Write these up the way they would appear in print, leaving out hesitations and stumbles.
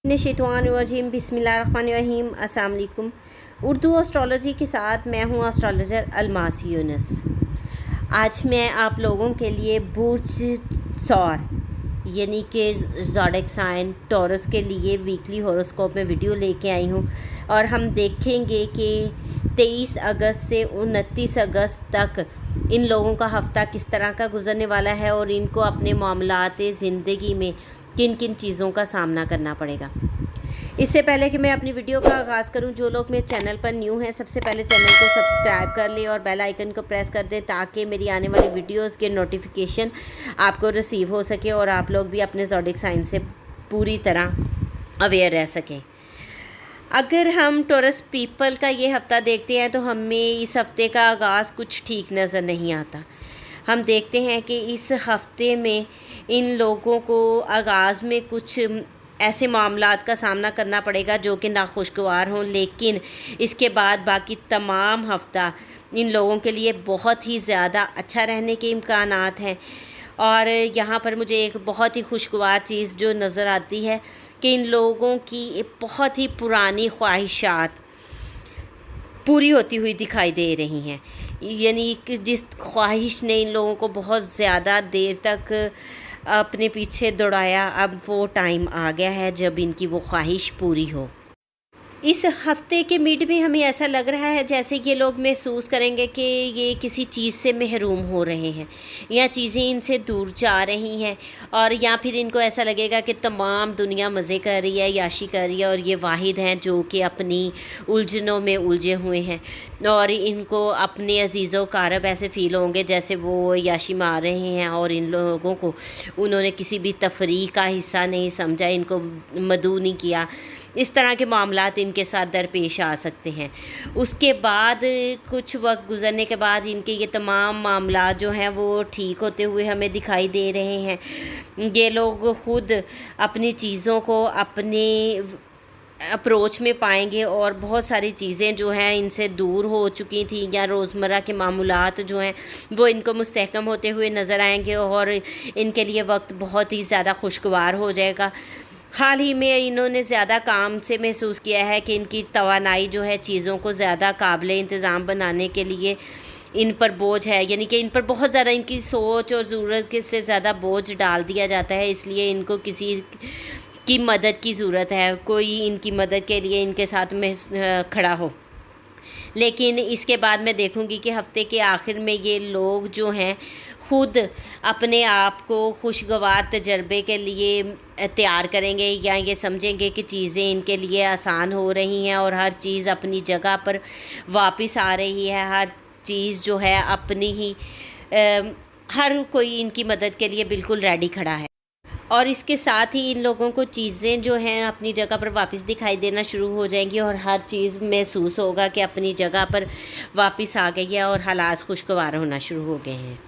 शैतानिर्रजीम बिस्मिल्लाहिर्रहमानिर्रहीम। अस्सलाम वालेकुम। उर्दू एस्ट्रोलॉजी के साथ मैं हूँ एस्ट्रोलॉजर अलमास यूनुस। आज मैं आप लोगों के लिए बुर्ज सौर यानी कि ज़ोडिएक साइन टॉरस के लिए वीकली हॉरोस्कोप में वीडियो लेके आई हूँ और हम देखेंगे कि 23 अगस्त से 29 अगस्त तक इन लोगों का हफ़्ता किस तरह का गुजरने वाला है और इनको अपने मामलात ज़िंदगी में किन किन चीज़ों का सामना करना पड़ेगा। इससे पहले कि मैं अपनी वीडियो का आगाज़ करूं, जो लोग मेरे चैनल पर न्यू हैं सबसे पहले चैनल को सब्सक्राइब कर लें और बेल आइकन को प्रेस कर दें ताकि मेरी आने वाली वीडियोस के नोटिफिकेशन आपको रिसीव हो सके और आप लोग भी अपने ज़ोडिएक साइन से पूरी तरह अवेयर रह सकें। अगर हम टॉरस पीपल का ये हफ़्ता देखते हैं तो हमें इस हफ़्ते का आगाज़ कुछ ठीक नज़र नहीं आता। हम देखते हैं कि इस हफ़्ते में इन लोगों को आगाज़ में कुछ ऐसे मामलात का सामना करना पड़ेगा जो कि नाखुशगवार हों, लेकिन इसके बाद बाकी तमाम हफ़्ता इन लोगों के लिए बहुत ही ज़्यादा अच्छा रहने के इम्कानात हैं। और यहाँ पर मुझे एक बहुत ही खुशगवार चीज़ जो नज़र आती है कि इन लोगों की एक बहुत ही पुरानी ख्वाहिशात पूरी होती हुई दिखाई दे रही हैं। यानी कि जिस ख्वाहिश ने इन लोगों को बहुत ज़्यादा देर तक अपने पीछे दौड़ाया, अब वो टाइम आ गया है जब इनकी वो ख्वाहिश पूरी हो। इस हफ़्ते के मिड में हमें ऐसा लग रहा है जैसे ये लोग महसूस करेंगे कि ये किसी चीज़ से महरूम हो रहे हैं या चीज़ें इनसे दूर जा रही हैं, और या फिर इनको ऐसा लगेगा कि तमाम दुनिया मज़े कर रही है, याशी कर रही है और ये वाहिद हैं जो कि अपनी उलझनों में उलझे हुए हैं। और इनको अपने अजीज़ों कारब ऐसे फ़ील होंगे जैसे वो याशी मार रहे हैं और इन लोगों को उन्होंने किसी भी तफरीह का हिस्सा नहीं समझा, इनको मदऊ नहीं किया। इस तरह के मामलात इनके साथ दरपेश आ सकते हैं। उसके बाद कुछ वक्त गुज़रने के बाद इनके ये तमाम मामलात जो हैं वो ठीक होते हुए हमें दिखाई दे रहे हैं। ये लोग ख़ुद अपनी चीज़ों को अपने अप्रोच में पाएंगे और बहुत सारी चीज़ें जो हैं इनसे दूर हो चुकी थी या रोज़मर्रा के मामूलात जो हैं वो इनको मुस्तहकम होते हुए नज़र आएंगे और इनके लिए वक्त बहुत ही ज़्यादा खुशगवार हो जाएगा। हाल ही में इन्होंने ज़्यादा काम से महसूस किया है कि इनकी तवानाई जो है चीज़ों को ज़्यादा काबिल इंतज़ाम बनाने के लिए इन पर बोझ है, यानी कि इन पर बहुत ज़्यादा इनकी सोच और ज़रूरत से ज़्यादा बोझ डाल दिया जाता है। इसलिए इनको किसी की मदद की ज़रूरत है, कोई इनकी मदद के लिए इनके साथ में खड़ा हो। लेकिन इसके बाद मैं देखूंगी कि हफ़्ते के आखिर में ये लोग जो हैं ख़ुद अपने आप को खुशगवार तजर्बे के लिए तैयार करेंगे या ये समझेंगे कि चीज़ें इनके लिए आसान हो रही हैं और हर चीज़ अपनी जगह पर वापस आ रही है। हर चीज़ जो है अपनी ही हर कोई इनकी मदद के लिए बिल्कुल रेडी खड़ा है। और इसके साथ ही इन लोगों को चीज़ें जो हैं अपनी जगह पर वापस दिखाई देना शुरू हो जाएंगी और हर चीज़ महसूस होगा कि अपनी जगह पर वापस आ गई है और हालात खुशगवार होना शुरू हो गए हैं।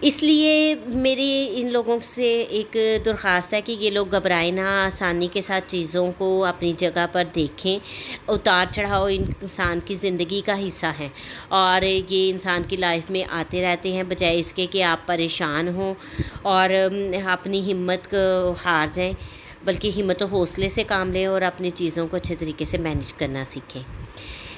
इसलिए मेरी इन लोगों से एक दरख्वास्त है कि ये लोग घबराएं ना, आसानी के साथ चीज़ों को अपनी जगह पर देखें। उतार चढ़ाव इंसान की ज़िंदगी का हिस्सा है और ये इंसान की लाइफ में आते रहते हैं, बजाय इसके कि आप परेशान हों और अपनी हिम्मत को हार जाएं, बल्कि हिम्मत और हौसले से काम लें और अपनी चीज़ों को अच्छे तरीके से मैनेज करना सीखें।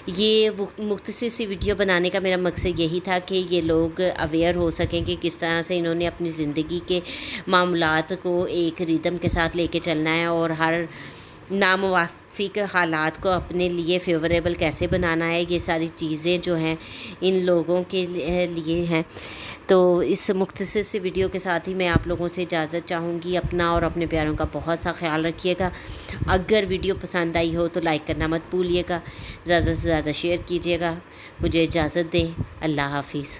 ये मुख्तसर सी वीडियो बनाने का मेरा मकसद यही था कि ये लोग अवेयर हो सकें कि किस तरह से इन्होंने अपनी ज़िंदगी के मामलात को एक रिदम के साथ लेके चलना है और हर नामुवाफिक हालात को अपने लिए फ़ेवरेबल कैसे बनाना है। ये सारी चीज़ें जो हैं इन लोगों के लिए हैं। तो इस मुख्तसर से वीडियो के साथ ही मैं आप लोगों से इजाज़त चाहूँगी। अपना और अपने प्यारों का बहुत सा ख्याल रखिएगा। अगर वीडियो पसंद आई हो तो लाइक करना मत भूलिएगा, ज़्यादा से ज़्यादा शेयर कीजिएगा। मुझे इजाज़त दें। अल्लाह हाफ़िज़।